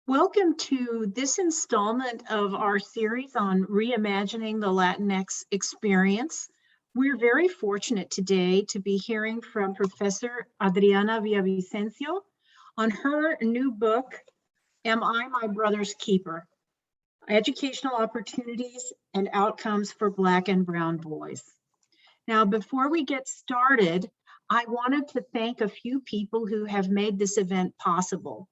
Welcome to this installment of our series on reimagining the Latinx experience. We're very fortunate today to be hearing from Professor Adriana Villavicencio on her new book, Am I My Brother's Keeper? Educational Opportunities and Outcomes for Black and Brown Boys. Now, before we get started, I wanted to thank a few people who have made this event possible.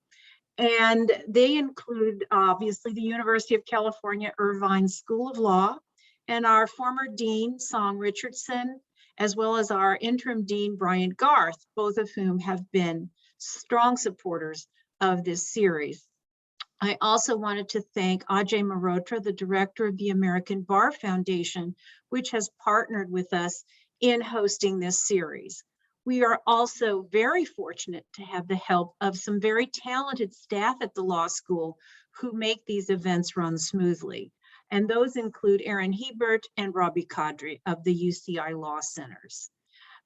And they include, obviously, the University of California, Irvine School of Law, and our former Dean, Song Richardson, as well as our interim Dean, Brian Garth, both of whom have been strong supporters of this series. I also wanted to thank Ajay Mehrotra, the director of the American Bar Foundation, which has partnered with us in hosting this series. We are also very fortunate to have the help of some very talented staff at the law school who make these events run smoothly. And those include Aaron Hebert and Robbie Kadri of the UCI Law Centers.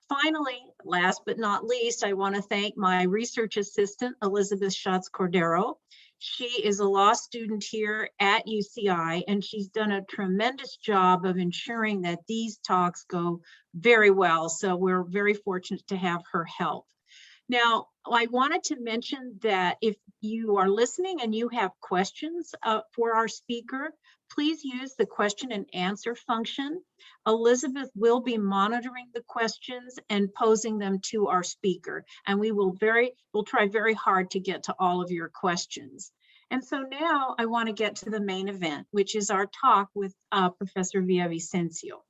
Finally, last but not least, I want to thank my research assistant, Elizabeth Schatz Cordero. She is a law student here at UCI, and she's done a tremendous job of ensuring that these talks go very well. So we're very fortunate to have her help. Now, I wanted to mention that if you are listening and you have questions for our speaker, please use the question and answer function. Elizabeth will be monitoring the questions and posing them to our speaker, and we'll try very hard to get to all of your questions. And so now I want to get to the main event, which is our talk with Professor Villavicencio.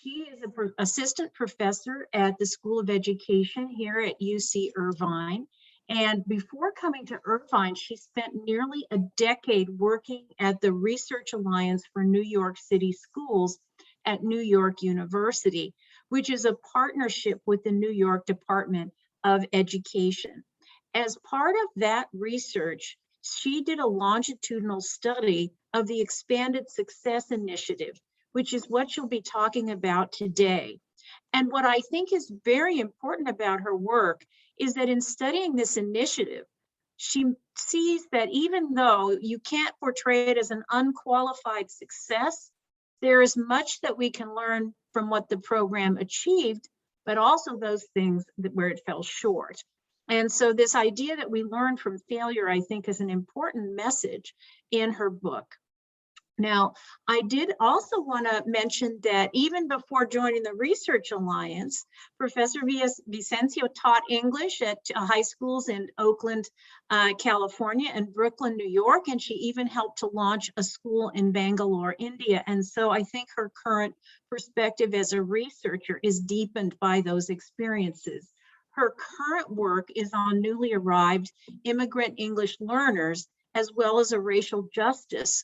She is an assistant professor at the School of Education here at UC Irvine. And before coming to Irvine, she spent nearly a decade working at the Research Alliance for New York City Schools at New York University, which is a partnership with the New York Department of Education. As part of that research, she did a longitudinal study of the Expanded Success Initiative, which is what she'll be talking about today. And what I think is very important about her work is that in studying this initiative, she sees that even though you can't portray it as an unqualified success, there is much that we can learn from what the program achieved, but also those things where it fell short. And so this idea that we learn from failure, I think, is an important message in her book. Now, I did also want to mention that even before joining the Research Alliance, Professor Villavicencio taught English at high schools in Oakland, California, and Brooklyn, New York, and she even helped to launch a school in Bangalore, India. And so I think her current perspective as a researcher is deepened by those experiences. Her current work is on newly arrived immigrant English learners, as well as a racial justice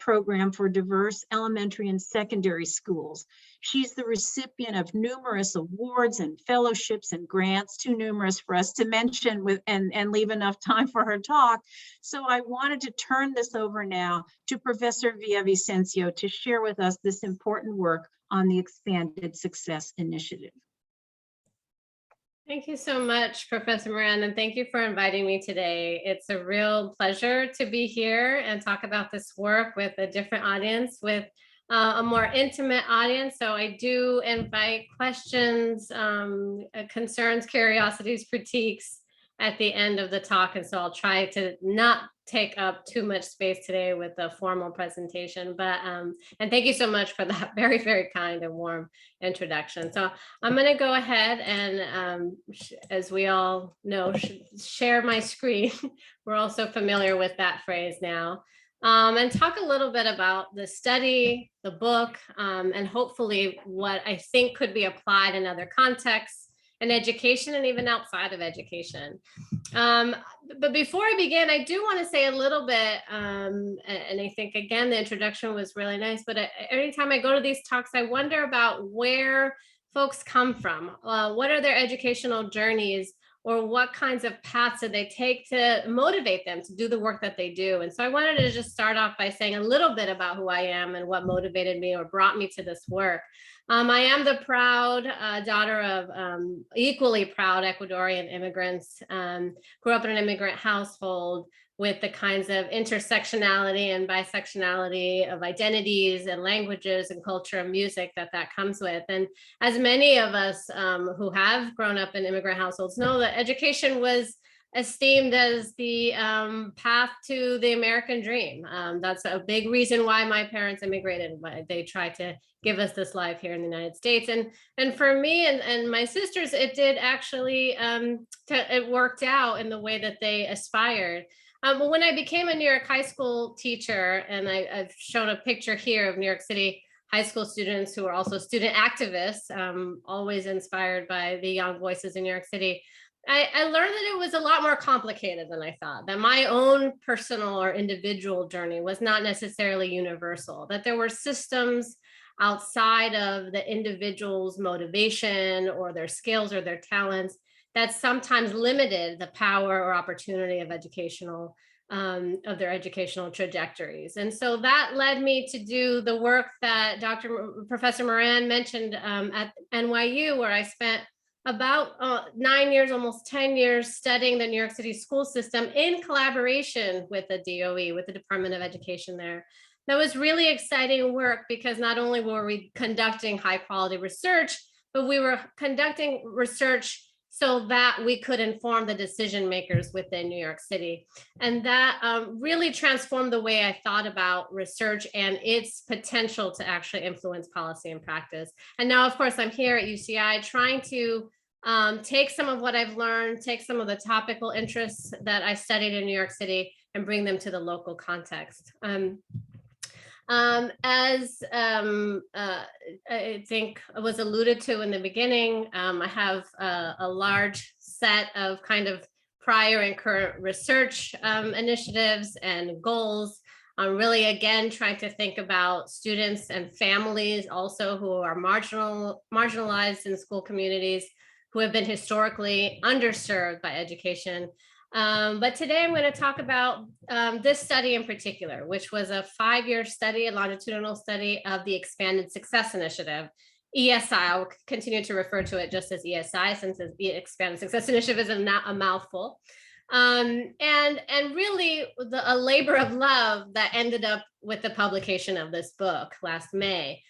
program for diverse elementary and secondary schools. She's the recipient of numerous awards and fellowships and grants, too numerous for us to mention and leave enough time for her talk. So I wanted to turn this over now to Professor Villavicencio to share with us this important work on the Expanded Success Initiative. Thank you so much, Professor Moran, and thank you for inviting me today. It's a real pleasure to be here and talk about this work with a different audience, with a more intimate audience. So I do invite questions, concerns, curiosities, critiques at the end of the talk. And so I'll try to not take up too much space today with a formal presentation, but and thank you so much for that very, very kind and warm introduction. So I'm going to go ahead and, as we all know, share my screen. We're also familiar with that phrase now, and talk a little bit about the study, the book, and hopefully what I think could be applied in other contexts in education and even outside of education. But before I begin, I do want to say a little bit, and I think, again, the introduction was really nice, but anytime I go to these talks, I wonder about where folks come from. What are their educational journeys, or what kinds of paths did they take to motivate them to do the work that they do? And so I wanted to just start off by saying a little bit about who I am and what motivated me or brought me to this work. I am the proud daughter of equally proud Ecuadorian immigrants, grew up in an immigrant household, with the kinds of intersectionality and bisectionality of identities and languages and culture and music that comes with. And as many of us who have grown up in immigrant households know, that education was esteemed as the path to the American dream. That's a big reason why my parents immigrated. Why they tried to give us this life here in the United States. And for me and my sisters, it did actually, it worked out in the way that they aspired. But when I became a New York high school teacher, and I've shown a picture here of New York City high school students who are also student activists, always inspired by the young voices in New York City, I learned that it was a lot more complicated than I thought, that my own personal or individual journey was not necessarily universal, that there were systems outside of the individual's motivation or their skills or their talents that sometimes limited the power or opportunity of their educational trajectories. And so that led me to do the work that Professor Moran mentioned at NYU, where I spent about 9 years, almost 10 years, studying the New York City school system in collaboration with the DOE, with the Department of Education there. That was really exciting work, because not only were we conducting high quality research, but we were conducting research so that we could inform the decision makers within New York City. And that really transformed the way I thought about research and its potential to actually influence policy and practice. And now, of course, I'm here at UCI trying to take some of what I've learned, take some of the topical interests that I studied in New York City, and bring them to the local context. As I think was alluded to in the beginning, I have a large set of kind of prior and current research initiatives and goals. I'm really, again, trying to think about students and families also who are marginalized in school communities, who have been historically underserved by education. But today I'm going to talk about this study in particular, which was a 5-year study, a longitudinal study of the Expanded Success Initiative, ESI. I'll continue to refer to it just as ESI, since the Expanded Success Initiative is a mouthful. And really a labor of love that ended up with the publication of this book last May.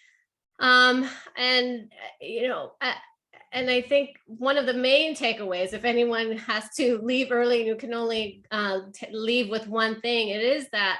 And I think one of the main takeaways, if anyone has to leave early and you can only leave with one thing, it is that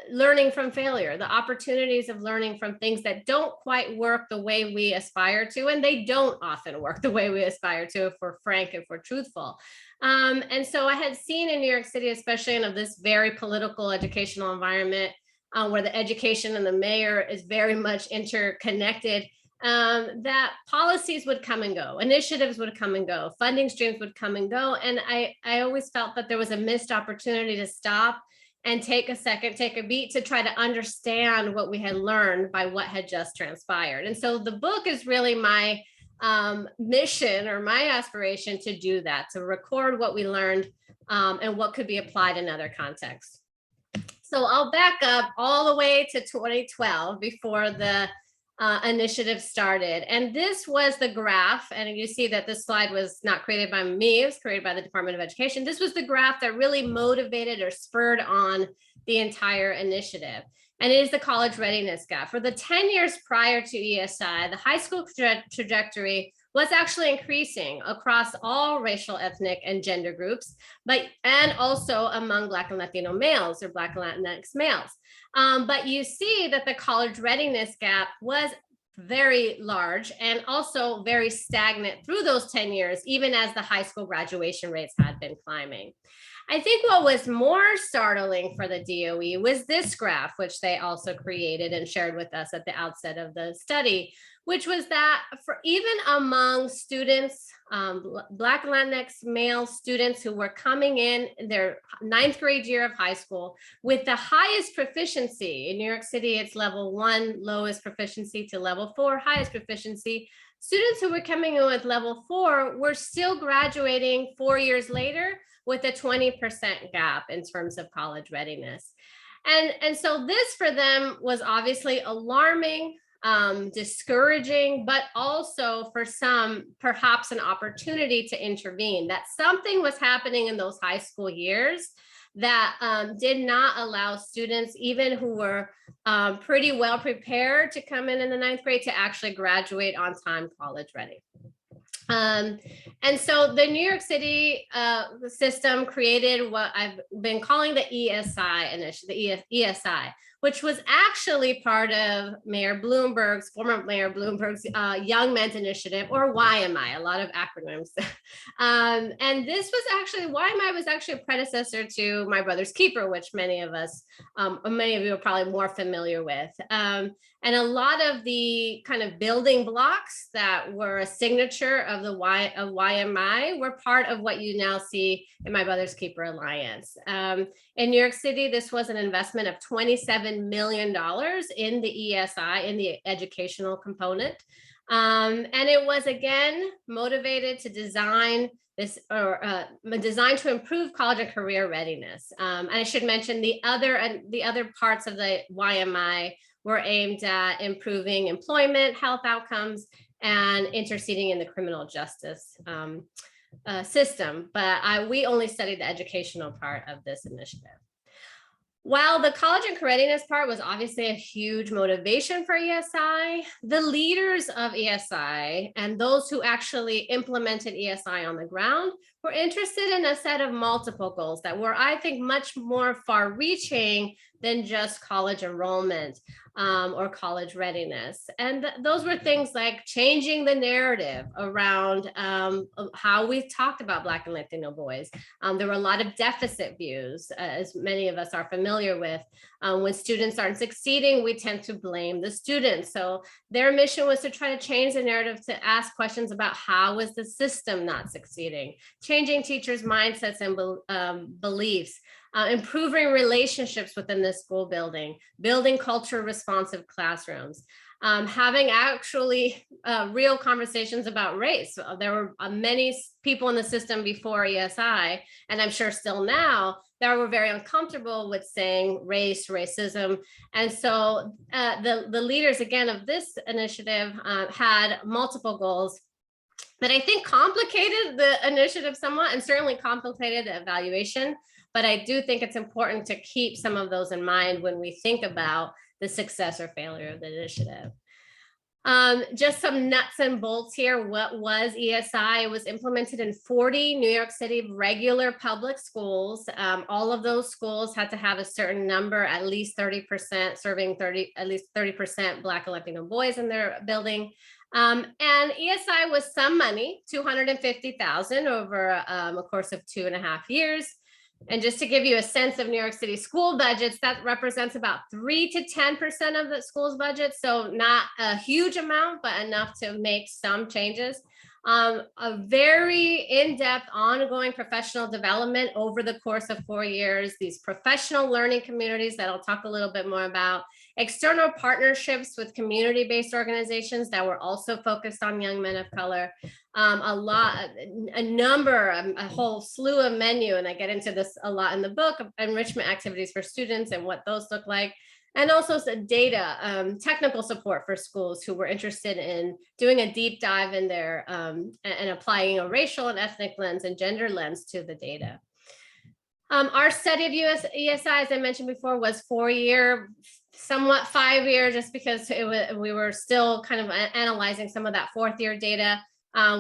learning from failure, the opportunities of learning from things that don't quite work the way we aspire to, and they don't often work the way we aspire to, if we're frank, if we're truthful. And so I had seen in New York City, especially in this very political educational environment, where the education and the mayor is very much interconnected, that policies would come and go, initiatives would come and go, funding streams would come and go. And I always felt that there was a missed opportunity to stop and take a second, take a beat to try to understand what we had learned by what had just transpired. And so the book is really my mission, or my aspiration, to do that, to record what we learned and what could be applied in other contexts. So I'll back up all the way to 2012, before the initiative started. And this was the graph. And you see that this slide was not created by me, it was created by the Department of Education. This was the graph that really motivated or spurred on the entire initiative. And it is the college readiness gap. For the 10 years prior to ESI, the high school trajectory was actually increasing across all racial, ethnic, and gender groups, and also among Black and Latino males, or Black and Latinx males. But you see that the college readiness gap was very large and also very stagnant through those 10 years, even as the high school graduation rates had been climbing. I think what was more startling for the DOE was this graph, which they also created and shared with us at the outset of the study, which was that for even among students, Black and Latinx male students who were coming in their 9th grade year of high school with the highest proficiency, in New York City, it's level 1, lowest proficiency, to level 4, highest proficiency. Students who were coming in with level 4 were still graduating 4 years later with a 20% gap in terms of college readiness. And so this for them was obviously alarming, discouraging, but also for some, perhaps an opportunity to intervene, that something was happening in those high school years that did not allow students, even who were pretty well prepared to come in the 9th grade, to actually graduate on time, college ready. And so the New York City system created what I've been calling the ESI initiative, the ESI, which was actually part of former Mayor Bloomberg's Young Men's Initiative, or YMI, a lot of acronyms. And this was actually, YMI was actually a predecessor to My Brother's Keeper, which many of you are probably more familiar with. And a lot of the kind of building blocks that were a signature of the YMI were part of what you now see in My Brother's Keeper Alliance. In New York City, this was an investment of $27 million in the ESI, in the educational component. And it was, again, motivated to design this, or designed to improve college and career readiness. And I should mention the other parts of the YMI were aimed at improving employment, health outcomes, and interceding in the criminal justice system. But we only studied the educational part of this initiative. While the college and career readiness part was obviously a huge motivation for ESI, the leaders of ESI and those who actually implemented ESI on the ground were interested in a set of multiple goals that were, I think, much more far-reaching than just college enrollment or college readiness. And those were things like changing the narrative around how we talked about Black and Latino boys. There were a lot of deficit views, as many of us are familiar with. When students aren't succeeding, we tend to blame the students. So their mission was to try to change the narrative, to ask questions about how is the system not succeeding, changing teachers' mindsets and beliefs, improving relationships within the school building, building culture responsive classrooms, having actually real conversations about race. There were many people in the system before ESI, and I'm sure still now, that were very uncomfortable with saying race, racism. And so the leaders, again, of this initiative had multiple goals that I think complicated the initiative somewhat, and certainly complicated the evaluation. But I do think it's important to keep some of those in mind when we think about the success or failure of the initiative. Just some nuts and bolts here. What was ESI? It was implemented in 40 New York City regular public schools. All of those schools had to have a certain number, at least 30%, serving at least 30% Black and Latino boys in their building. And ESI was some money, $250,000 over a course of 2.5 years. And just to give you a sense of New York City school budgets, that represents about 3 to 10% of the school's budget. So not a huge amount, but enough to make some changes. A very in-depth ongoing professional development over the course of 4 years, these professional learning communities that I'll talk a little bit more about, external partnerships with community-based organizations that were also focused on young men of color, a whole slew of menu, and I get into this a lot in the book, of enrichment activities for students and what those look like. And also some data, technical support for schools who were interested in doing a deep dive in their and applying a racial and ethnic lens and gender lens to the data. Our study of ESI, as I mentioned before, was 4-year, somewhat 5-year, just because we were still kind of analyzing some of that 4th-year data.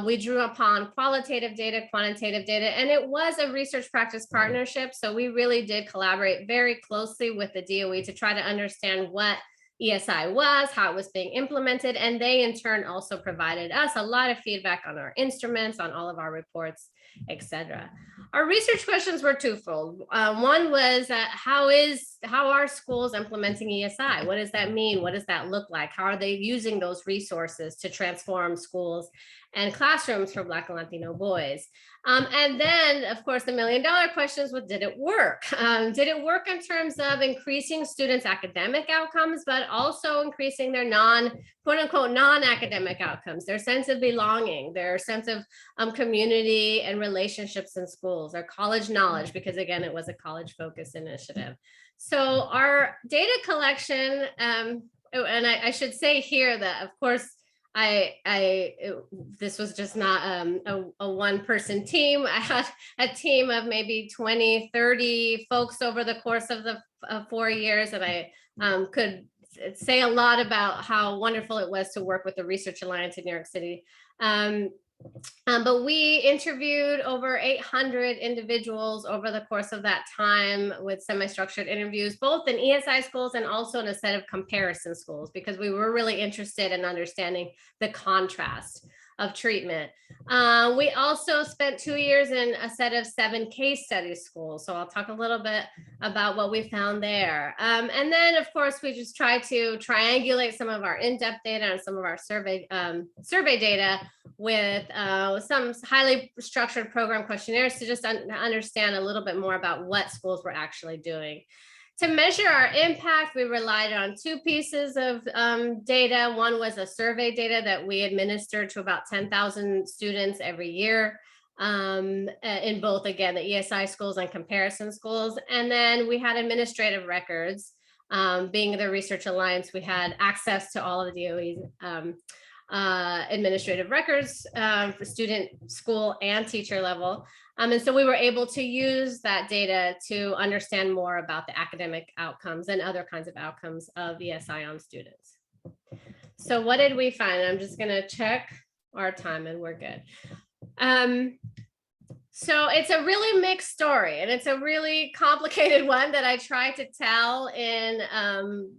We drew upon qualitative data, quantitative data, and it was a research practice partnership. So we really did collaborate very closely with the DOE to try to understand what ESI was, how it was being implemented, and they in turn also provided us a lot of feedback on our instruments, on all of our reports, etc. Our research questions were twofold. One was how are schools implementing ESI? What does that mean? What does that look like? How are they using those resources to transform schools and classrooms for Black and Latino boys? And then, of course, the million-dollar questions was, did it work? Did it work in terms of increasing students' academic outcomes, but also increasing their quote-unquote, non-academic outcomes, their sense of belonging, their sense of community and relationships in schools, their college knowledge, because again, it was a college-focused initiative. So our data collection, and I should say here that, of course, this was just not a one-person team. I had a team of maybe 20, 30 folks over the course of the 4 years, and I could say a lot about how wonderful it was to work with the Research Alliance in New York City. But we interviewed over 800 individuals over the course of that time with semi-structured interviews, both in ESI schools and also in a set of comparison schools, because we were really interested in understanding the contrast of treatment. We also spent 2 years in a set of 7 case study schools. So I'll talk a little bit about what we found there. And then of course, we just try to triangulate some of our in-depth data and some of our survey data with some highly structured program questionnaires to just understand a little bit more about what schools were actually doing. To measure our impact, we relied on 2 pieces of data. One was a survey data that we administered to about 10,000 students every year in both, again, the ESI schools and comparison schools. And then we had administrative records. Being the Research Alliance, we had access to all of the DOE's administrative records for student, school, and teacher level. And so we were able to use that data to understand more about the academic outcomes and other kinds of outcomes of ESI on students. So what did we find? I'm just going to check our time and we're good. So it's a really mixed story, and it's a really complicated one that I try to tell in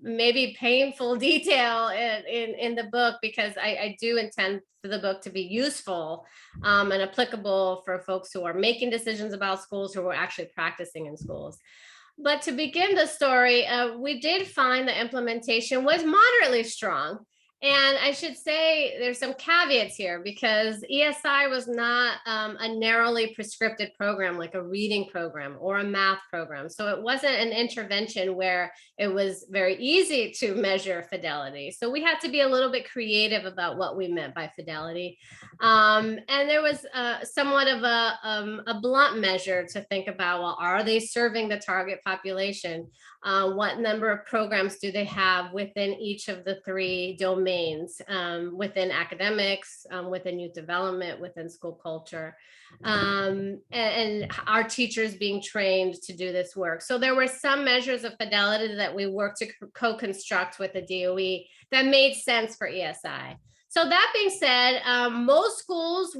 maybe painful detail in the book, because I do intend for the book to be useful and applicable for folks who are making decisions about schools, who are actually practicing in schools. But to begin the story, we did find the implementation was moderately strong. And I should say there's some caveats here, because ESI was not a narrowly prescripted program like a reading program or a math program. So it wasn't an intervention where it was very easy to measure fidelity. So we had to be a little bit creative about what we meant by fidelity. And there was somewhat of a blunt measure to think about, well, are they serving the target population? What number of programs do they have within each of the 3 domains, within academics, within youth development, within school culture, and are teachers being trained to do this work? So there were some measures of fidelity that we worked to co-construct with the DOE that made sense for ESI. So that being said, most schools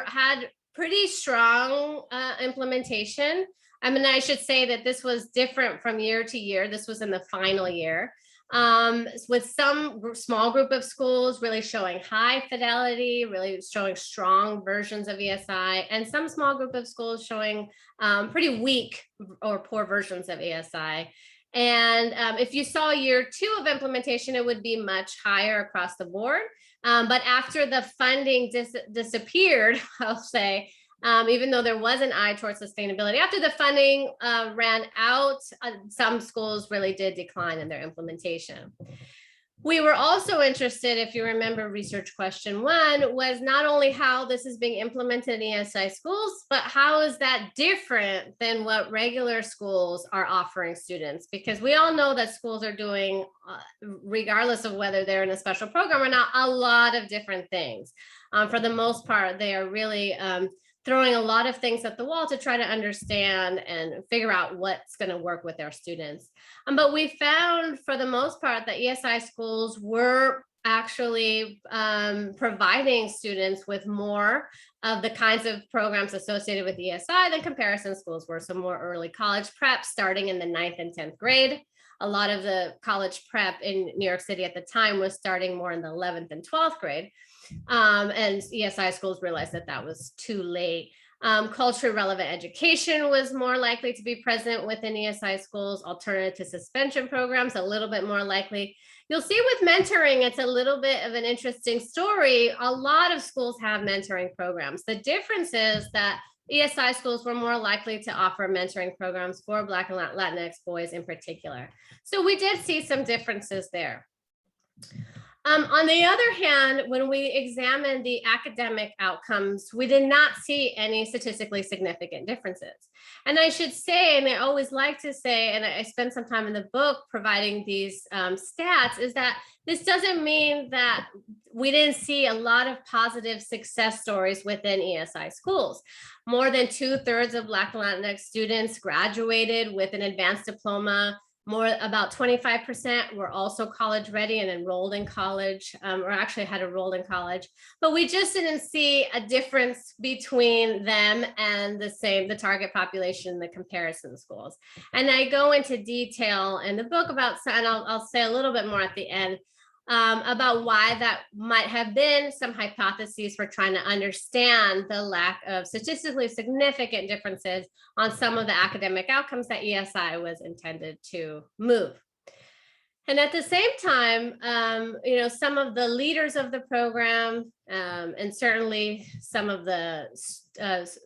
had pretty strong implementation. I mean, I should say that this was different from year to year. This was in the final year, with some small group of schools really showing high fidelity, really showing strong versions of ESI, and some small group of schools showing pretty weak or poor versions of ESI. And if you saw year 2 of implementation, it would be much higher across the board. But after the funding disappeared, I'll say, even though there was an eye towards sustainability, after the funding ran out, some schools really did decline in their implementation. We were also interested, if you remember research question 1, was not only how this is being implemented in ESI schools, but how is that different than what regular schools are offering students? Because we all know that schools are doing, regardless of whether they're in a special program or not, a lot of different things. For the most part, they are really throwing a lot of things at the wall to try to understand and figure out what's going to work with their students. But we found, for the most part, that ESI schools were actually providing students with more of the kinds of programs associated with ESI than comparison schools were. So more early college prep starting in the 9th and 10th grade. A lot of the college prep in New York City at the time was starting more in the 11th and 12th grade. And ESI schools realized that that was too late. Culturally relevant education was more likely to be present within ESI schools. Alternative to suspension programs, a little bit more likely. You'll see with mentoring, it's a little bit of an interesting story. A lot of schools have mentoring programs. The difference is that ESI schools were more likely to offer mentoring programs for Black and Latinx boys in particular. So we did see some differences there. On the other hand, when we examined the academic outcomes, we did not see any statistically significant differences. And I should say, and I always like to say, and I spend some time in the book providing these stats, is that this doesn't mean that we didn't see a lot of positive success stories within ESI schools. More than 2/3 of Black and Latinx students graduated with an advanced diploma. About 25% were also college ready and enrolled in college, or actually had enrolled in college, but we just didn't see a difference between them and the target population in the comparison schools. And I go into detail in the book about, and I'll say a little bit more at the end, about why that might have been some hypotheses for trying to understand the lack of statistically significant differences on some of the academic outcomes that ESI was intended to move. And at the same time, some of the leaders of the program, and certainly some of the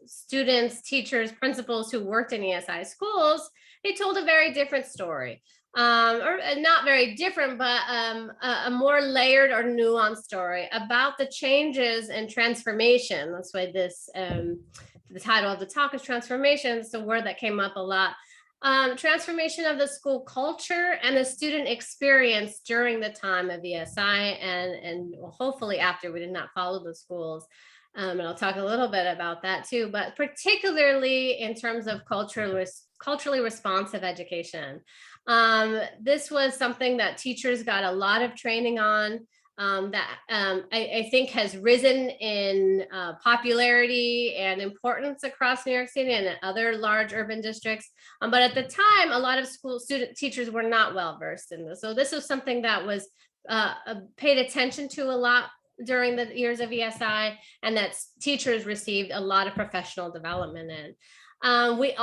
students, teachers, principals who worked in ESI schools, they told a very different story. Or not very different, but a more layered or nuanced story about the changes and transformation. That's why the title of the talk is Transformation. It's a word that came up a lot. Transformation of the school culture and the student experience during the time of ESI and hopefully after. We did not follow the schools. And I'll talk a little bit about that too, but particularly in terms of culturally responsive education. This was something that teachers got a lot of training on, that I think has risen in popularity and importance across New York City and other large urban districts. But at the time, a lot of teachers were not well versed in this. So this was something that was paid attention to a lot during the years of ESI, and that teachers received a lot of professional development in. They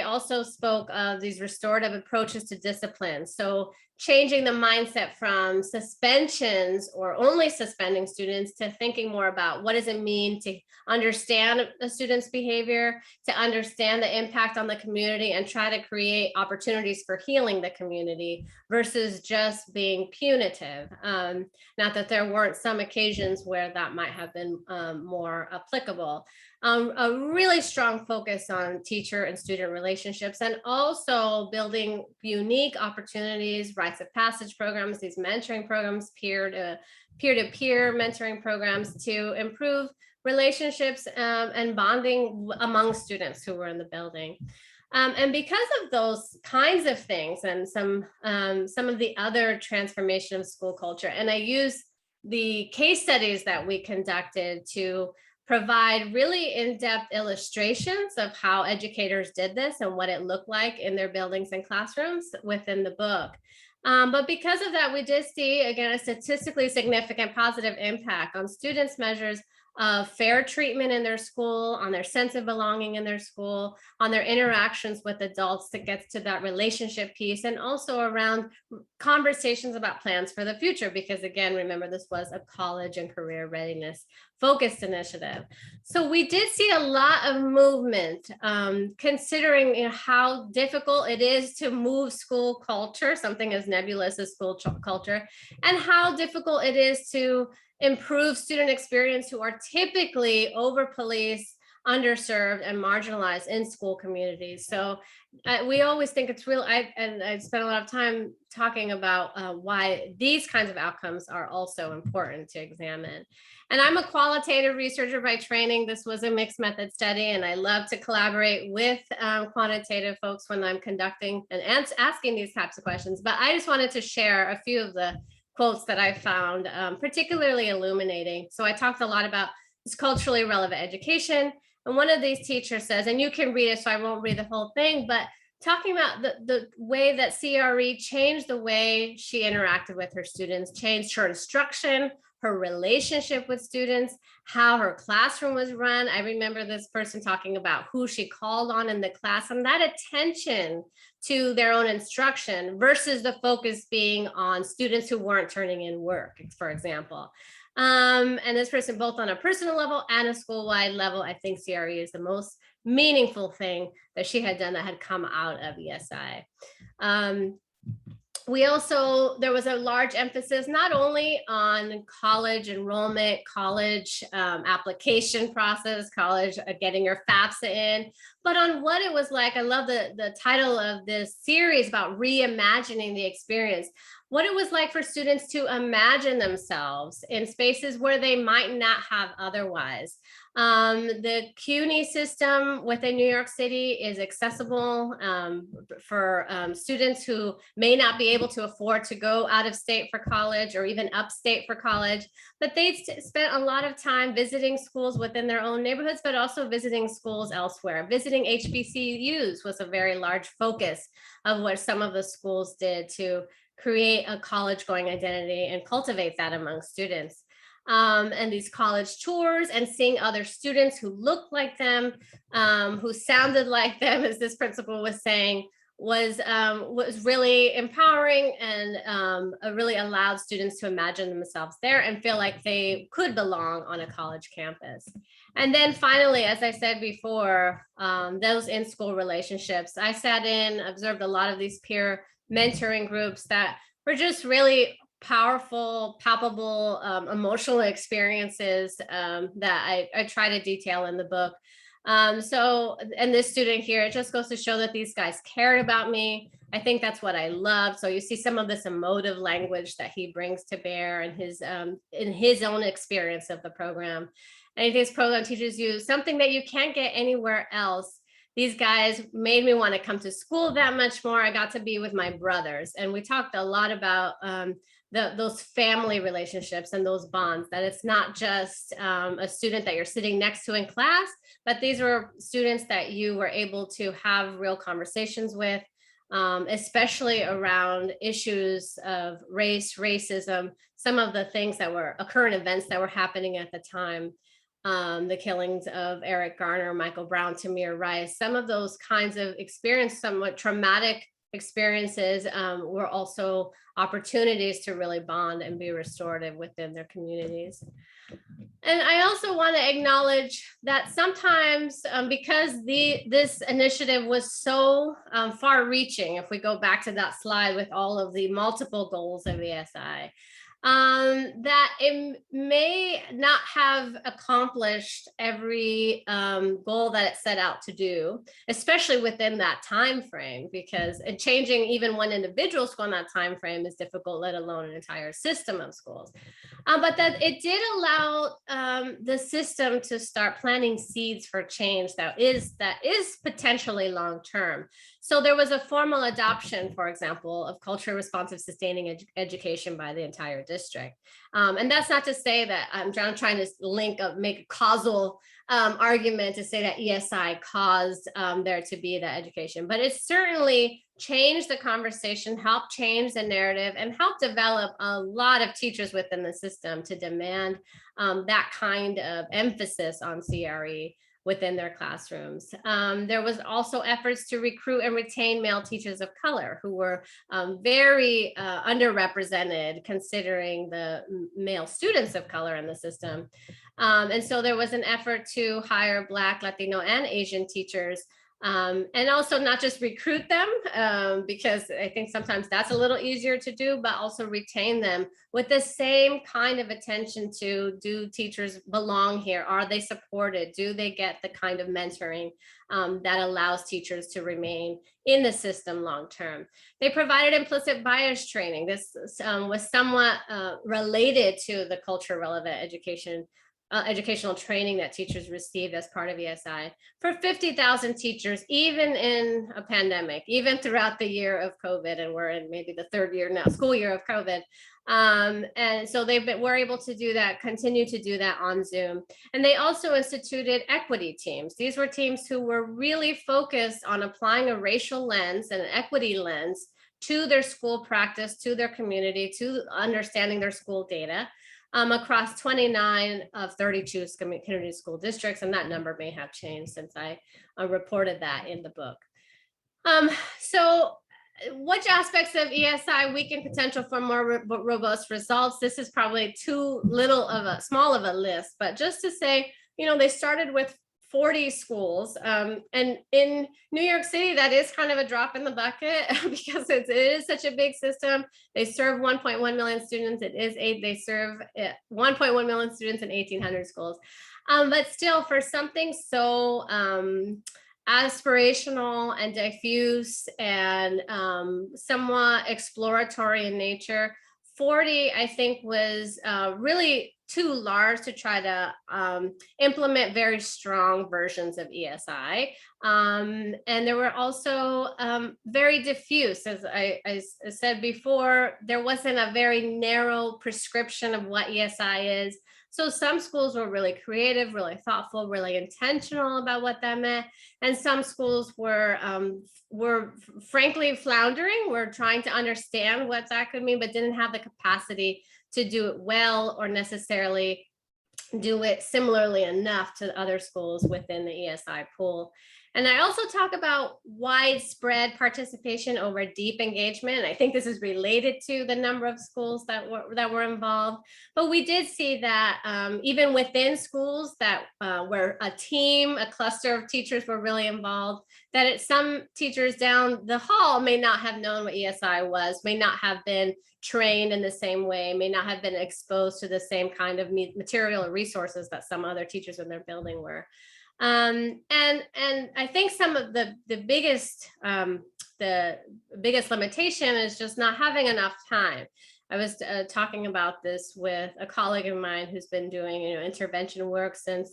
also spoke of these restorative approaches to discipline. So changing the mindset from suspensions or only suspending students to thinking more about what does it mean to understand a student's behavior, to understand the impact on the community and try to create opportunities for healing the community versus just being punitive. Not that there weren't some occasions where that might have been more applicable. A really strong focus on teacher and student relationships, and also building unique opportunities, rites of passage programs, these mentoring programs, peer-to-peer mentoring programs to improve relationships and bonding among students who were in the building. And because of those kinds of things and some of the other transformation of school culture, and I use the case studies that we conducted to provide really in-depth illustrations of how educators did this and what it looked like in their buildings and classrooms within the book. But because of that, we did see, again, a statistically significant positive impact on students' measures of fair treatment in their school, on their sense of belonging in their school, on their interactions with adults that gets to that relationship piece, and also around conversations about plans for the future, because again, remember, this was a college and career readiness focused initiative. So we did see a lot of movement, considering how difficult it is to move school culture, something as nebulous as school culture, and how difficult it is to improve student experience who are typically over-policed, underserved, and marginalized in school communities. So we always think it's real, and I spent a lot of time talking about why these kinds of outcomes are also important to examine. And I'm a qualitative researcher by training. This was a mixed method study, and I love to collaborate with quantitative folks when I'm conducting and asking these types of questions. But I just wanted to share a few of the quotes that I found particularly illuminating. So I talked a lot about this culturally relevant education. And one of these teachers says, and you can read it, so I won't read the whole thing, but talking about the way that CRE changed the way she interacted with her students, changed her instruction, her relationship with students, how her classroom was run. I remember this person talking about who she called on in the class and that attention to their own instruction versus the focus being on students who weren't turning in work, for example. And this person, both on a personal level and a school-wide level, I think CRE is the most meaningful thing that she had done that had come out of ESI. there was a large emphasis not only on college enrollment, college application process, college getting your FAFSA in, but on what it was like. I love the title of this series about reimagining the experience, what it was like for students to imagine themselves in spaces where they might not have otherwise. The CUNY system within New York City is accessible for students who may not be able to afford to go out of state for college or even upstate for college, but they spent a lot of time visiting schools within their own neighborhoods, but also visiting schools elsewhere. Visiting HBCUs was a very large focus of what some of the schools did to create a college going identity and cultivate that among students. And these college tours and seeing other students who looked like them, who sounded like them, as this principal was saying, was really empowering and really allowed students to imagine themselves there and feel like they could belong on a college campus. And then finally, as I said before, those in-school relationships. I sat in, observed a lot of these peer mentoring groups that were just really powerful, palpable, emotional experiences that I try to detail in the book. And this student here, it just goes to show that these guys cared about me. I think that's what I love. So you see some of this emotive language that he brings to bear in his own experience of the program. And I think this program teaches you something that you can't get anywhere else. These guys made me want to come to school that much more. I got to be with my brothers, and we talked a lot about those family relationships and those bonds, that it's not just a student that you're sitting next to in class, but these were students that you were able to have real conversations with, especially around issues of race, racism, some of the things that were current events that were happening at the time. The killings of Eric Garner, Michael Brown, Tamir Rice, some of those kinds of experience, somewhat traumatic experiences, were also opportunities to really bond and be restorative within their communities. And I also want to acknowledge that sometimes, because this initiative was so far-reaching, if we go back to that slide with all of the multiple goals of ESI, that it may not have accomplished every goal that it set out to do, especially within that time frame, because changing even one individual school in that time frame is difficult, let alone an entire system of schools. But that it did allow the system to start planting seeds for change that is potentially long-term. So there was a formal adoption, for example, of culturally responsive sustaining education by the entire district. And that's not to say that I'm trying to make a causal argument to say that ESI caused there to be that education, but it certainly changed the conversation, helped change the narrative, and helped develop a lot of teachers within the system to demand that kind of emphasis on CRE within their classrooms. There was also efforts to recruit and retain male teachers of color who were very underrepresented considering the male students of color in the system. And so there was an effort to hire Black, Latino, and Asian teachers, and also not just recruit them, because I think sometimes that's a little easier to do, but also retain them with the same kind of attention to, do teachers belong here? Are they supported? Do they get the kind of mentoring that allows teachers to remain in the system long-term? They provided implicit bias training. This was somewhat related to the culture relevant educational training that teachers received as part of ESI for 50,000 teachers, even in a pandemic, even throughout the year of COVID, and we're in maybe the third year now, school year of COVID. And so we're able to do that, continue to do that on Zoom. And they also instituted equity teams. These were teams who were really focused on applying a racial lens and an equity lens to their school practice, to their community, to understanding their school data. Across 29 of 32 community school districts, and that number may have changed since I reported that in the book. So which aspects of ESI weaken potential for more robust results? This is probably too small of a list, but just to say, they started with 40 schools. And in New York City, that is kind of a drop in the bucket because it is such a big system. They serve 1.1 million students. They serve 1.1 million students in 1,800 schools. But still, for something so aspirational and diffuse and somewhat exploratory in nature, 40, I think, was really too large to try to implement very strong versions of ESI. And there were also very diffuse, as I said before, there wasn't a very narrow prescription of what ESI is. So some schools were really creative, really thoughtful, really intentional about what that meant. And some schools were frankly floundering, were trying to understand what that could mean, but didn't have the capacity to do it well or necessarily do it similarly enough to other schools within the ESI pool. And I also talk about widespread participation over deep engagement. I think this is related to the number of schools that were involved. But we did see that even within schools that where a team, a cluster of teachers were really involved, that some teachers down the hall may not have known what ESI was, may not have been trained in the same way, may not have been exposed to the same kind of material or resources that some other teachers in their building were. And I think some of the biggest limitation is just not having enough time. I was talking about this with a colleague of mine who's been doing intervention work since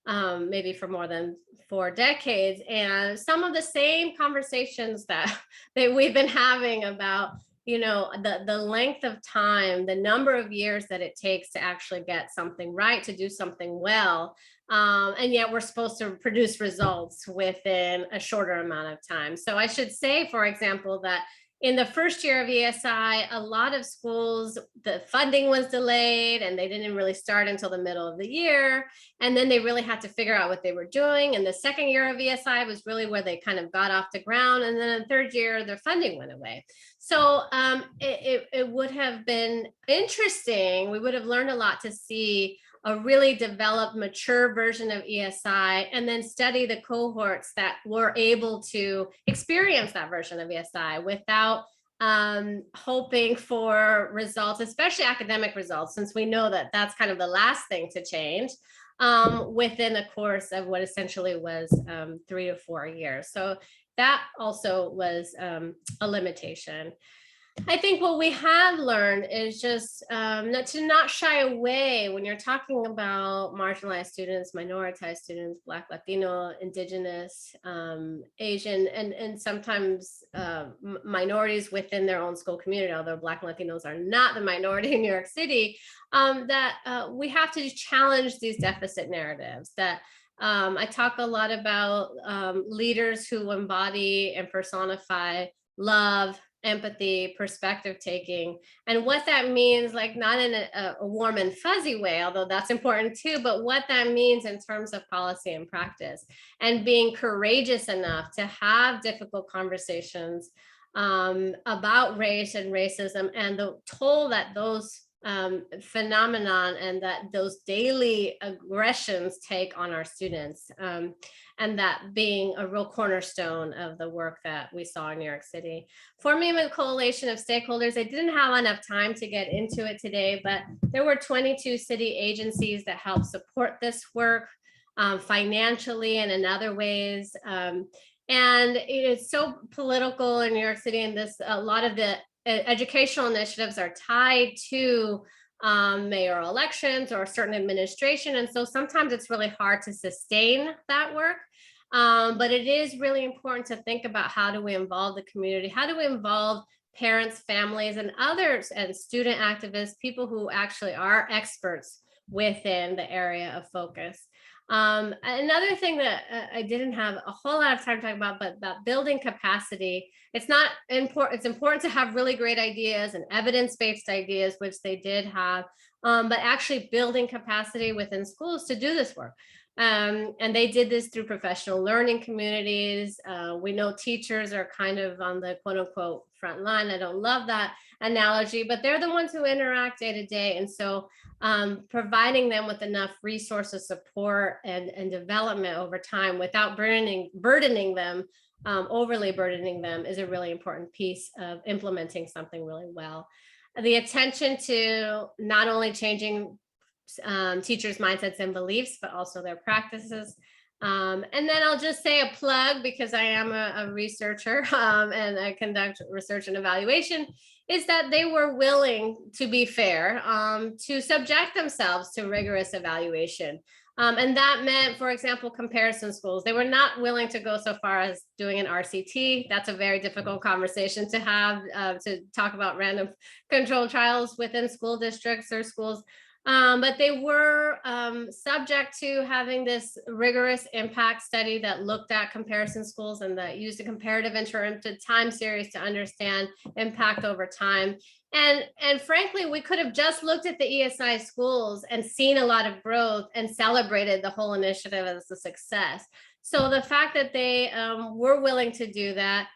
maybe for more than 4 decades, and some of the same conversations that we've been having about the length of time, the number of years that it takes to actually get something right, to do something well. And yet we're supposed to produce results within a shorter amount of time. So I should say, for example, that in the first year of ESI, a lot of schools, the funding was delayed and they didn't really start until the middle of the year. And then they really had to figure out what they were doing. And the second year of ESI was really where they kind of got off the ground. And then in the third year, their funding went away. So it would have been interesting. We would have learned a lot to see a really developed, mature version of ESI, and then study the cohorts that were able to experience that version of ESI without hoping for results, especially academic results, since we know that that's kind of the last thing to change within a course of what essentially was 3 to 4 years. So that also was a limitation. I think what we have learned is just to not shy away when you're talking about marginalized students, minoritized students, Black, Latino, Indigenous, Asian, and sometimes minorities within their own school community, although Black and Latinos are not the minority in New York City, that we have to challenge these deficit narratives. That I talk a lot about leaders who embody and personify love, empathy, perspective taking, and what that means, like not in a warm and fuzzy way, although that's important too, but what that means in terms of policy and practice, and being courageous enough to have difficult conversations about race and racism and the toll that those phenomenon and that those daily aggressions take on our students, and that being a real cornerstone of the work that we saw in New York City. Forming a coalition of stakeholders, I didn't have enough time to get into it today, but there were 22 city agencies that helped support this work financially and in other ways. And it's so political in New York City, and a lot of the educational initiatives are tied to mayoral elections or certain administration. And so sometimes it's really hard to sustain that work. But it is really important to think about how do we involve the community? How do we involve parents, families, and others, and student activists, people who actually are experts within the area of focus? Another thing that I didn't have a whole lot of time to talk about, but about building capacity. It's important to have really great ideas and evidence-based ideas, which they did have, but actually building capacity within schools to do this work. And they did this through professional learning communities. We know teachers are kind of on the quote unquote front line. I don't love that analogy, but they're the ones who interact day to day. And so providing them with enough resources, support, and development over time without burdening them, overly burdening them, is a really important piece of implementing something really well. The attention to not only changing teachers' mindsets and beliefs, but also their practices. And then I'll just say a plug, because I am a researcher and I conduct research and evaluation, is that they were willing, to be fair, to subject themselves to rigorous evaluation. And that meant, for example, comparison schools. They were not willing to go so far as doing an RCT. That's a very difficult conversation to have, to talk about random control trials within school districts or schools. But they were subject to having this rigorous impact study that looked at comparison schools and that used a comparative interrupted time series to understand impact over time. And frankly, we could have just looked at the ESI schools and seen a lot of growth and celebrated the whole initiative as a success. So the fact that they were willing to do that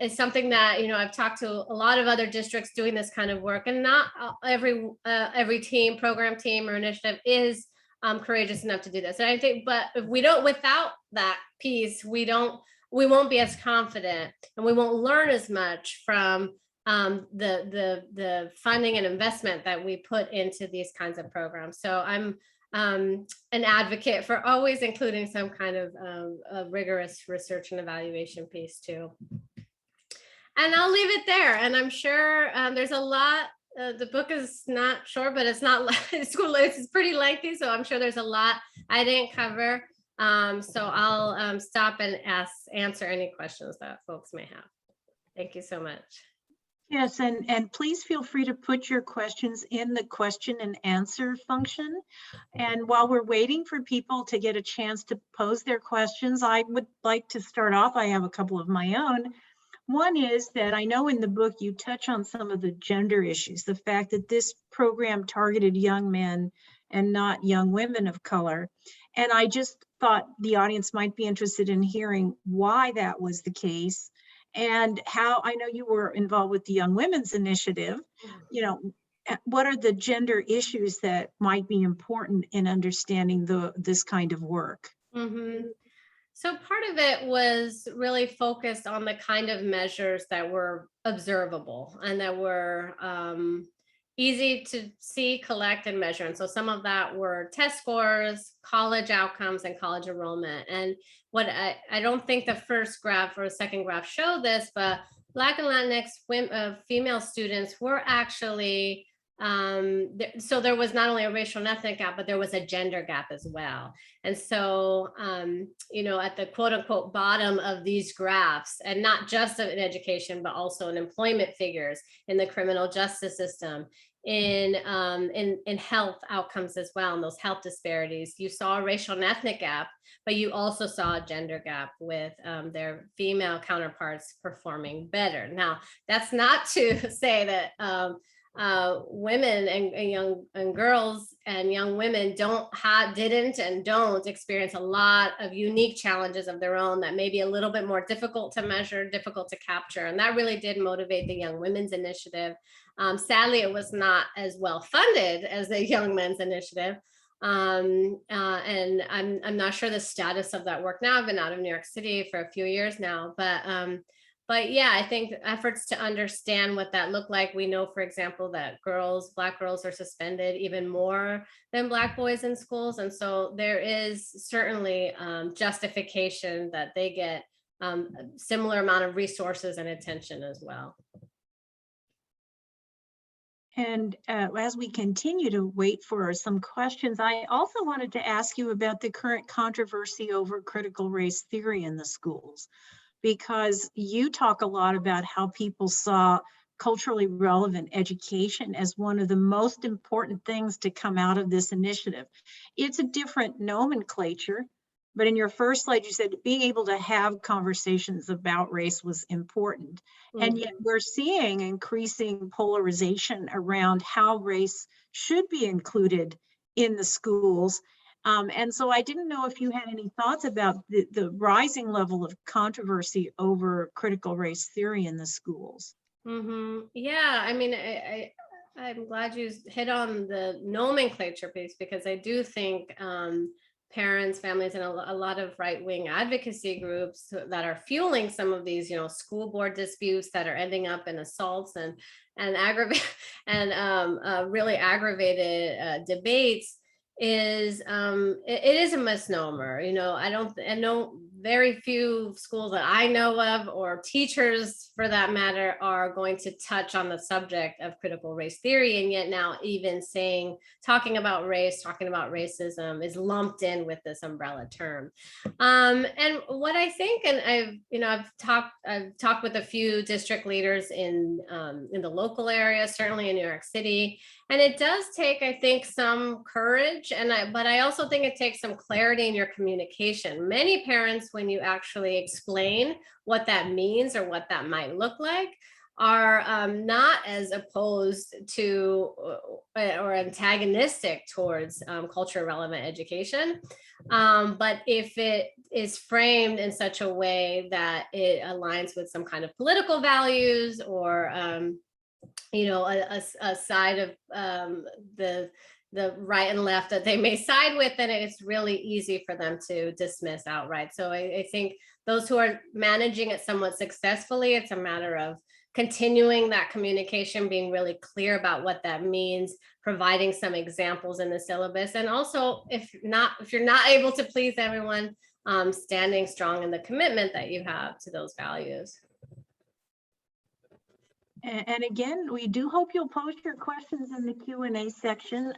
is something that, I've talked to a lot of other districts doing this kind of work, and not every team, program team, or initiative is courageous enough to do this. And I think, but if we don't, without that piece, we won't be as confident, and we won't learn as much from the funding and investment that we put into these kinds of programs. So I'm an advocate for always including some kind of rigorous research and evaluation piece too. And I'll leave it there. And I'm sure there's a lot. The book is not short, but it's not. It's pretty lengthy, so I'm sure there's a lot I didn't cover. So I'll stop and answer any questions that folks may have. Thank you so much. Yes, and please feel free to put your questions in the question and answer function. And while we're waiting for people to get a chance to pose their questions, I would like to start off. I have a couple of my own. One is that I know in the book you touch on some of the gender issues, the fact that this program targeted young men and not young women of color. And I just thought the audience might be interested in hearing why that was the case, and how, I know you were involved with the Young Women's Initiative, what are the gender issues that might be important in understanding this kind of work? Mm-hmm. So part of it was really focused on the kind of measures that were observable and that were easy to see, collect, and measure. And so some of that were test scores, college outcomes, and college enrollment. And what I don't think the first graph or second graph showed this, but Black and Latinx female students were actually, so there was not only a racial and ethnic gap, but there was a gender gap as well. And so, at the quote unquote bottom of these graphs, and not just in education, but also in employment figures, in the criminal justice system, in health outcomes as well, and those health disparities, you saw a racial and ethnic gap, but you also saw a gender gap with their female counterparts performing better. Now, that's not to say that women and young girls and young women didn't and don't experience a lot of unique challenges of their own that may be a little bit more difficult to measure, difficult to capture. And that really did motivate the Young Women's Initiative. Sadly, it was not as well funded as the Young Men's Initiative. And I'm not sure the status of that work now. I've been out of New York City for a few years now, but yeah, I think efforts to understand what that looked like. We know, for example, that Black girls are suspended even more than Black boys in schools. And so there is certainly justification that they get a similar amount of resources and attention as well. And as we continue to wait for some questions, I also wanted to ask you about the current controversy over critical race theory in the schools, because you talk a lot about how people saw culturally relevant education as one of the most important things to come out of this initiative. It's a different nomenclature, but in your first slide, you said being able to have conversations about race was important. Mm-hmm. And yet we're seeing increasing polarization around how race should be included in the schools. And so I didn't know if you had any thoughts about the rising level of controversy over critical race theory in the schools. Yeah, I mean, I'm glad you hit on the nomenclature piece, because I do think parents, families, and a lot of right-wing advocacy groups that are fueling some of these, school board disputes that are ending up in assaults and aggravate and really aggravated debates it is a misnomer. I know very few schools that I know of, or teachers for that matter, are going to touch on the subject of critical race theory. And yet now even talking about race, talking about racism is lumped in with this umbrella term. And what I think, and I've talked with a few district leaders in the local area, certainly in New York City, and it does take, I think, some courage, but I also think it takes some clarity in your communication. Many parents, when you actually explain what that means or what that might look like, are not as opposed to or antagonistic towards culture relevant education. But if it is framed in such a way that it aligns with some kind of political values, or a side of the right and left that they may side with, then it's really easy for them to dismiss outright. So I think those who are managing it somewhat successfully, it's a matter of continuing that communication, being really clear about what that means, providing some examples in the syllabus, and also if you're not able to please everyone, standing strong in the commitment that you have to those values. And again, we do hope you'll post your questions in the Q&A section,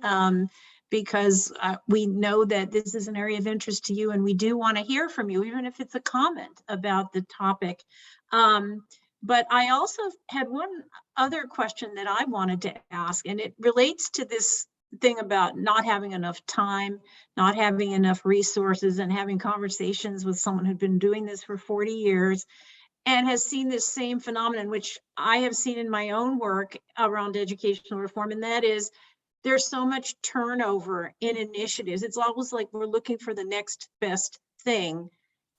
because we know that this is an area of interest to you, and we do want to hear from you, even if it's a comment about the topic. But I also had one other question that I wanted to ask, and it relates to this thing about not having enough time, not having enough resources, and having conversations with someone who'd been doing this for 40 years. And has seen this same phenomenon, which I have seen in my own work around educational reform, and that is there's so much turnover in initiatives. It's almost like we're looking for the next best thing,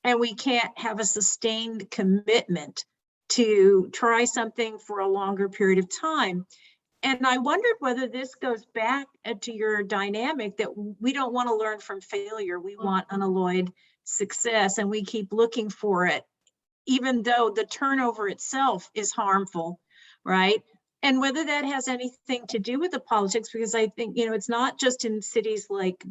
and we can't have a sustained commitment to try something for a longer period of time. And I wondered whether this goes back to your dynamic that we don't want to learn from failure. We want unalloyed success, and we keep looking for it, even though the turnover itself is harmful, right? And whether that has anything to do with the politics, because I think, it's not just in cities like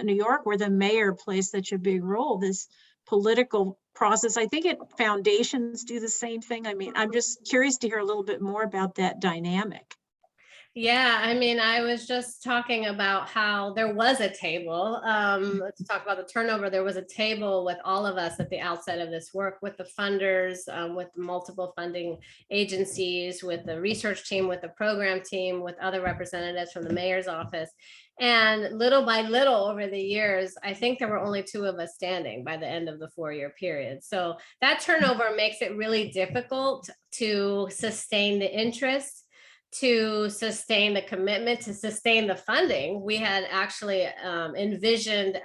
New York where the mayor plays such a big role, this political process. I think foundations do the same thing. I mean, I'm just curious to hear a little bit more about that dynamic. Yeah, I mean, I was just talking about how there was a table, to talk about the turnover. There was a table with all of us at the outset of this work, with the funders, with multiple funding agencies, with the research team, with the program team, with other representatives from the mayor's office. And little by little over the years, I think there were only 2 of us standing by the end of the 4-year period. So that turnover makes it really difficult to sustain the interest, to sustain the commitment, to sustain the funding. We had actually envisioned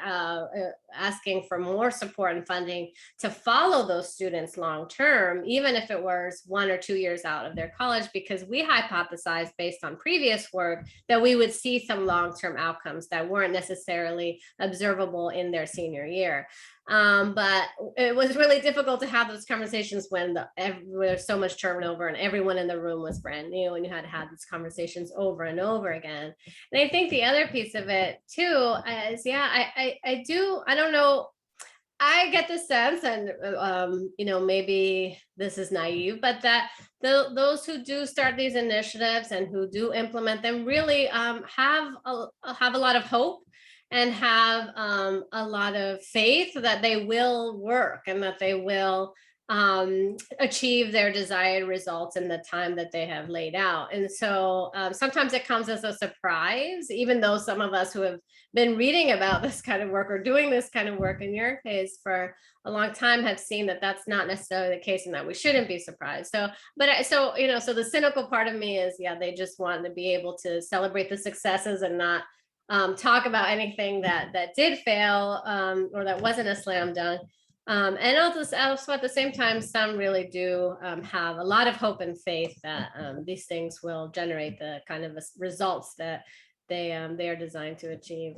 asking for more support and funding to follow those students long term, even if it was 1 or 2 years out of their college, because we hypothesized based on previous work that we would see some long-term outcomes that weren't necessarily observable in their senior year. But it was really difficult to have those conversations when there's so much turnover and everyone in the room was brand new, and you had to have these conversations over and over again. And I think the other piece of it too is, I don't know, I get the sense, and maybe this is naive, but that those who do start these initiatives and who do implement them really have a lot of hope and have a lot of faith that they will work and that they will achieve their desired results in the time that they have laid out. And so sometimes it comes as a surprise, even though some of us who have been reading about this kind of work or doing this kind of work in your case for a long time have seen that that's not necessarily the case, and that we shouldn't be surprised. So the cynical part of me is, they just want to be able to celebrate the successes and not talk about anything that did fail or that wasn't a slam dunk. And also at the same time, some really do have a lot of hope and faith that these things will generate the kind of results that they are designed to achieve.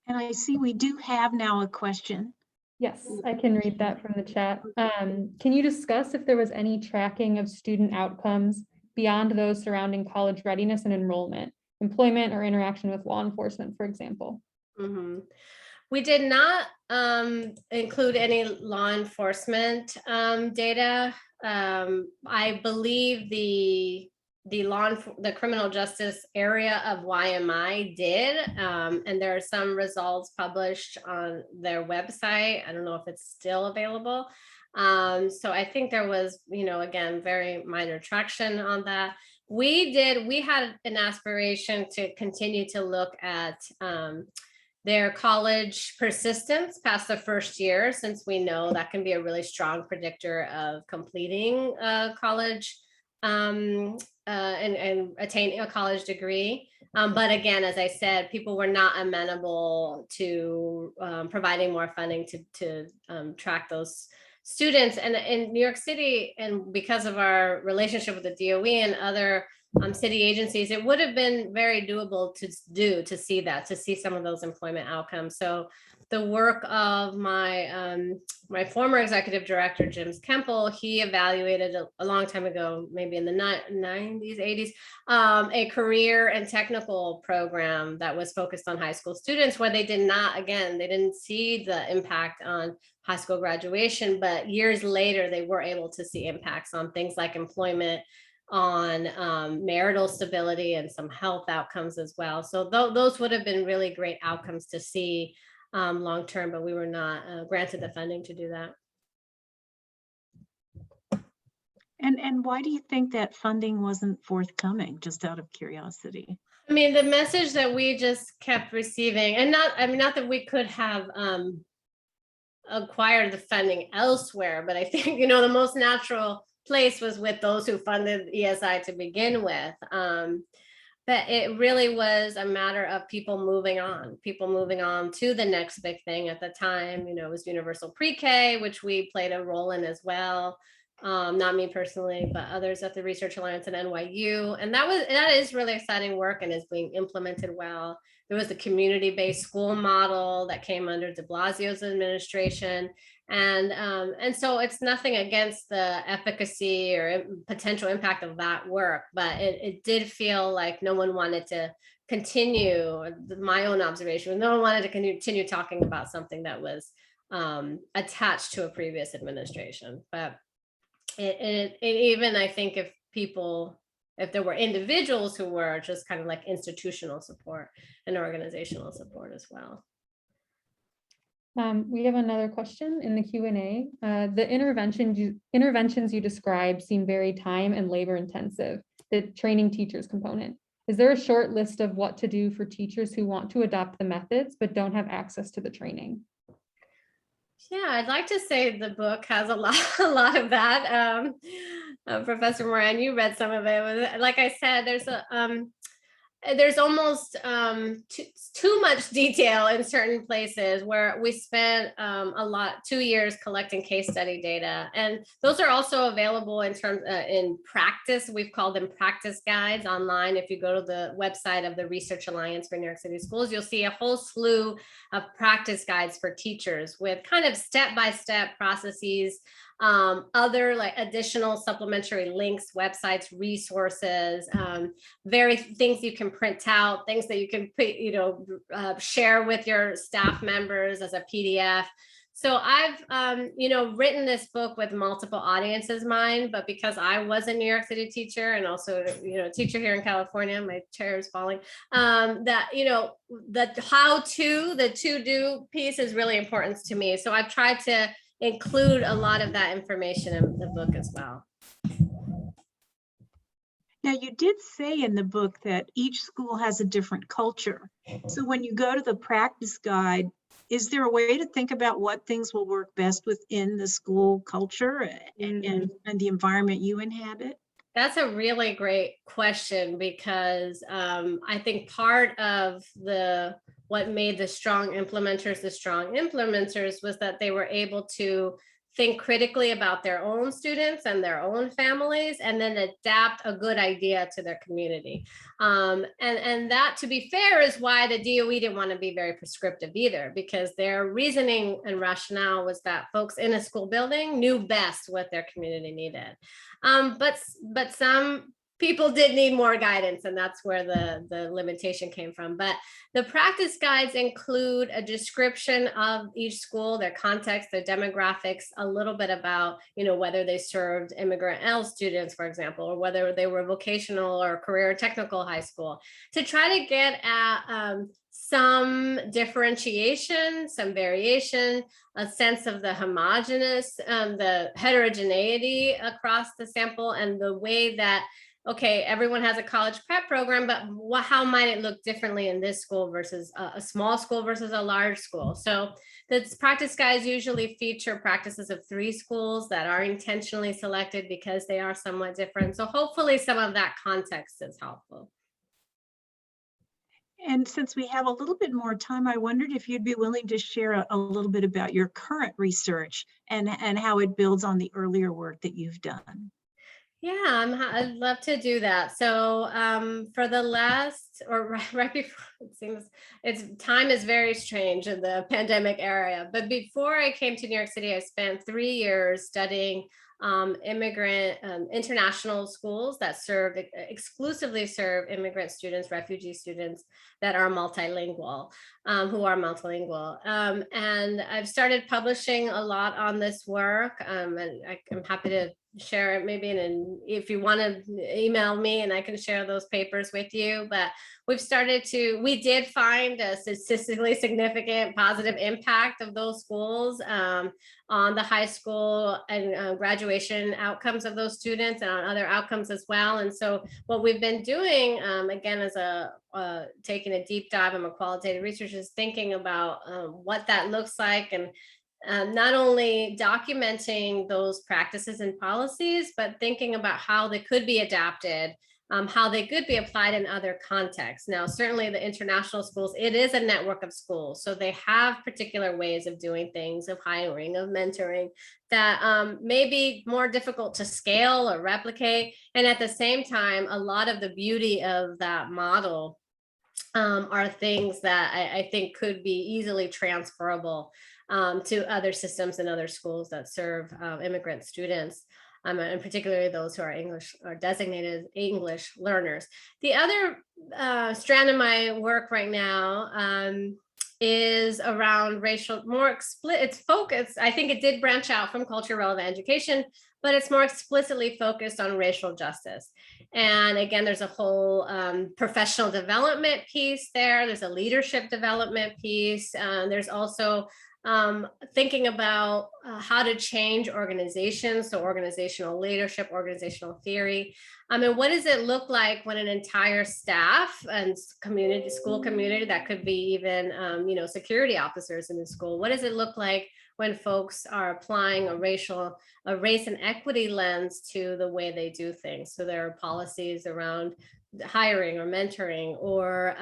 And I see we do have now a question. Yes, I can read that from the chat. Can you discuss if there was any tracking of student outcomes beyond those surrounding college readiness and enrollment, employment, or interaction with law enforcement, for example? Mm-hmm. We did not include any law enforcement data. I believe the criminal justice area of YMI did, and there are some results published on their website. I don't know if it's still available. So I think there was, again, very minor traction on that. We had an aspiration to continue to look at their college persistence past the first year, since we know that can be a really strong predictor of completing college and attaining a college degree. But again, as I said, people were not amenable to providing more funding to track those students. And in New York City, and because of our relationship with the DOE and other city agencies, it would have been very doable to see some of those employment outcomes. So the work of my my former executive director, Jim Kemple, he evaluated a long time ago, maybe in the 90s, 80s, a career and technical program that was focused on high school students, where they didn't see the impact on high school graduation, but years later, they were able to see impacts on things like employment, on marital stability, and some health outcomes as well. So those would have been really great outcomes to see long term, but we were not granted the funding to do that. And why do you think that funding wasn't forthcoming, just out of curiosity? I mean, the message that we just kept receiving, and not that we could have acquired the funding elsewhere, but I think, the most natural place was with those who funded ESI to begin with. But it really was a matter of people moving on to the next big thing at the time. It was universal pre-K, which we played a role in as well. Not me personally, but others at the Research Alliance and NYU. And that is really exciting work and is being implemented well. There was the community-based school model that came under de Blasio's administration. And so it's nothing against the efficacy or potential impact of that work, but it did feel like no one wanted to continue, my own observation, no one wanted to continue talking about something that was attached to a previous administration. But it even, I think, if there were individuals who were just kind of like institutional support and organizational support as well. We have another question in the Q&A. The interventions you described seem very time and labor intensive, the training teachers component. Is there a short list of what to do for teachers who want to adopt the methods but don't have access to the training? Yeah, I'd like to say the book has a lot of that. Professor Moran, you read some of it. Like I said, there's almost too much detail in certain places, where we spent 2 years collecting case study data, and those are also available in practice. We've called them practice guides online. If you go to the website of the Research Alliance for New York City Schools, you'll see a whole slew of practice guides for teachers with kind of step-by-step processes, other like additional supplementary links, websites, resources, things you can print out, things that you can share with your staff members as a PDF. So I've written this book with multiple audiences in mind, but because I was a New York City teacher and also a teacher here in California, my chair is falling, the to-do piece is really important to me. So I've tried to include a lot of that information in the book as well. Now, you did say in the book that each school has a different culture. So when you go to the practice guide, is there a way to think about what things will work best within the school culture and the environment you inhabit? That's a really great question, because I think part of what made the strong implementers was that they were able to think critically about their own students and their own families, and then adapt a good idea to their community. And that, to be fair, is why the DOE didn't want to be very prescriptive either, because their reasoning and rationale was that folks in a school building knew best what their community needed. But some people did need more guidance, and that's where the limitation came from. But the practice guides include a description of each school, their context, their demographics, a little bit about, whether they served immigrant L students, for example, or whether they were vocational or career or technical high school, to try to get at some differentiation, some variation, a sense of the the heterogeneity across the sample, and the way that, okay, everyone has a college prep program, but how might it look differently in this school versus a small school versus a large school? So the practice guides usually feature practices of 3 schools that are intentionally selected because they are somewhat different. So hopefully some of that context is helpful. And since we have a little bit more time, I wondered if you'd be willing to share a little bit about your current research and how it builds on the earlier work that you've done. Yeah, I'd love to do that. So for the last, or right before, it seems time is very strange in the pandemic era, but before I came to New York City, I spent 3 years studying immigrant international schools that exclusively serve immigrant students, refugee students that are multilingual, and I've started publishing a lot on this work, and I'm happy to share it maybe if you want to email me, and I can share those papers with you. But we did find a statistically significant positive impact of those schools on the high school and graduation outcomes of those students, and on other outcomes as well. And so what we've been doing, again, as taking a deep dive, I'm a qualitative researcher, is thinking about what that looks like, and not only documenting those practices and policies, but thinking about how they could be adapted, how they could be applied in other contexts. Now, certainly the international schools, it is a network of schools, so they have particular ways of doing things, of hiring, of mentoring, that may be more difficult to scale or replicate. And at the same time, a lot of the beauty of that model are things that I think could be easily transferable to other systems and other schools that serve immigrant students, and particularly those who are designated English learners. The other strand of my work right now is around racial, it's focused. I think it did branch out from culture relevant education, but it's more explicitly focused on racial justice. And again, there's a whole professional development piece there. There's a leadership development piece. There's also thinking about how to change organizations, so organizational leadership, organizational theory. And what does it look like when an entire staff and school community, that could be even security officers in the school, what does it look like when folks are applying a race and equity lens to the way they do things? So there are policies around hiring or mentoring, or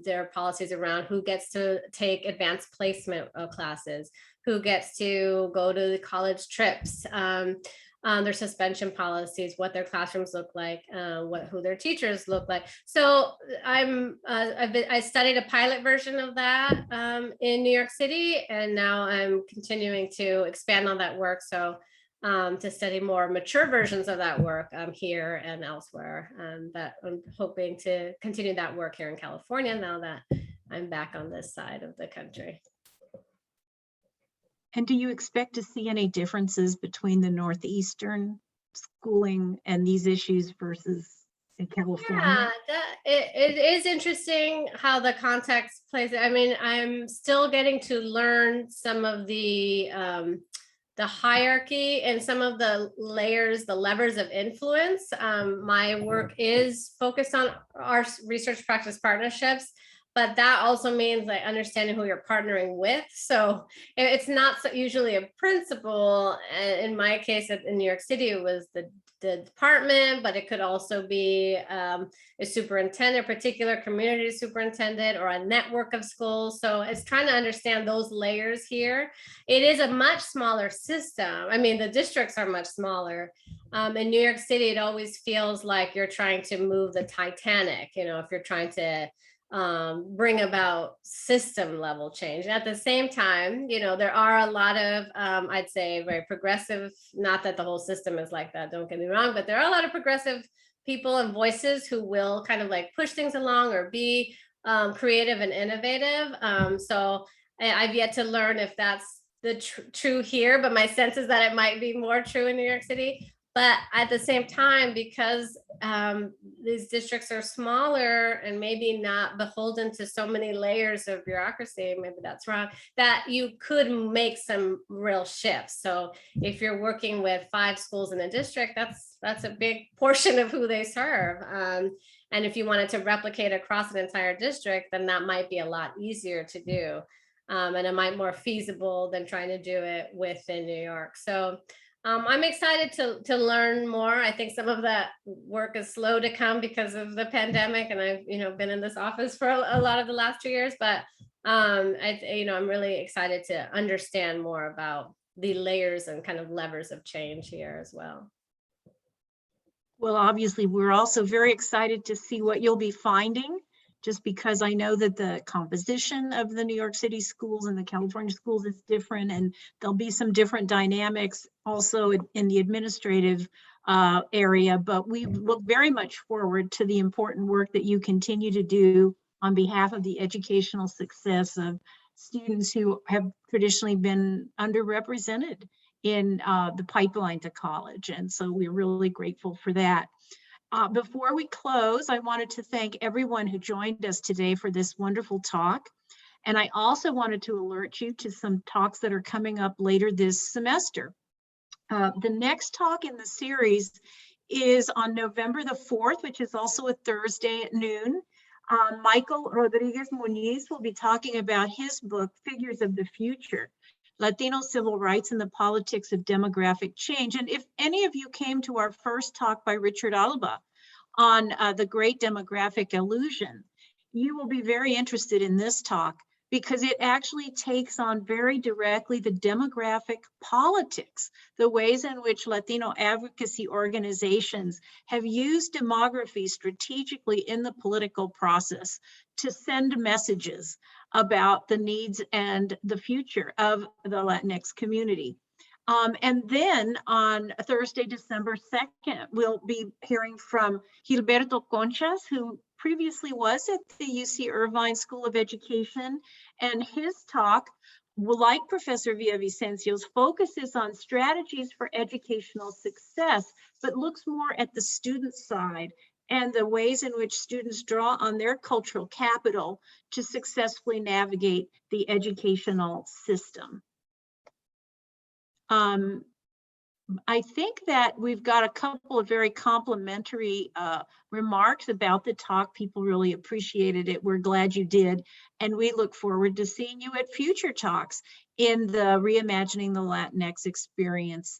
there are policies around who gets to take advanced placement classes, who gets to go to the college trips, their suspension policies, what their classrooms look like, who their teachers look like. So I studied a pilot version of that in New York City, and now I'm continuing to expand on that work. So to study more mature versions of that work here and elsewhere. But I'm hoping to continue that work here in California now that I'm back on this side of the country. And do you expect to see any differences between the Northeastern schooling and these issues versus in California? Yeah, it is interesting how the context plays. I mean, I'm still getting to learn some of the hierarchy and some of the layers, the levers of influence. My work is focused on our research practice partnerships, but that also means like understanding who you're partnering with. So it's not usually a principal. In my case, in New York City, it was the the department, but it could also be a superintendent, a particular community superintendent, or a network of schools. So it's trying to understand those layers here. It is a much smaller system. I mean, the districts are much smaller. In New York City, it always feels like you're trying to move the Titanic, you know, if you're trying to bring about system level change. At the same time, you know, there are a lot of, I'd say, very progressive, not that the whole system is like that, don't get me wrong, but there are a lot of progressive people and voices who will kind of like push things along or be creative and innovative. So I've yet to learn if that's the true here, but my sense is that it might be more true in New York City. But at the same time, because these districts are smaller and maybe not beholden to so many layers of bureaucracy, maybe that's wrong, that you could make some real shifts. So if you're working with 5 schools in a district, that's a big portion of who they serve. And if you wanted to replicate across an entire district, then that might be a lot easier to do. And it might be more feasible than trying to do it within New York. So I'm excited to learn more. I think some of that work is slow to come because of the pandemic, and I've been in this office for a lot of the last 2 years. But I'm really excited to understand more about the layers and kind of levers of change here as well. Well, obviously, we're also very excited to see what you'll be finding, just because I know that the composition of the New York City schools and the California schools is different, and there'll be some different dynamics also in the administrative area. But we look very much forward to the important work that you continue to do on behalf of the educational success of students who have traditionally been underrepresented in the pipeline to college. And so we're really grateful for that. Before we close, I wanted to thank everyone who joined us today for this wonderful talk. And I also wanted to alert you to some talks that are coming up later this semester. The next talk in the series is on November the 4th, which is also a Thursday at noon. Michael Rodriguez Muniz will be talking about his book, Figures of the Future: Latino Civil Rights and the Politics of Demographic Change. And if any of you came to our first talk by Richard Alba on the Great Demographic Illusion, you will be very interested in this talk, because it actually takes on very directly the demographic politics, the ways in which Latino advocacy organizations have used demography strategically in the political process to send messages about the needs and the future of the Latinx community. And then on Thursday, December 2nd, we'll be hearing from Gilberto Conchas, who previously was at the UC Irvine School of Education. And his talk, like Professor Villavicencio's, focuses on strategies for educational success, but looks more at the student side and the ways in which students draw on their cultural capital to successfully navigate the educational system. I think that we've got a couple of very complimentary remarks about the talk. People really appreciated it. We're glad you did. And we look forward to seeing you at future talks in the Reimagining the Latinx Experience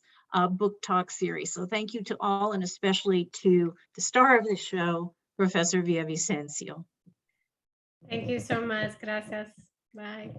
book talk series. So thank you to all, and especially to the star of the show, Professor Villavicencio. Thank you so much. Gracias. Bye.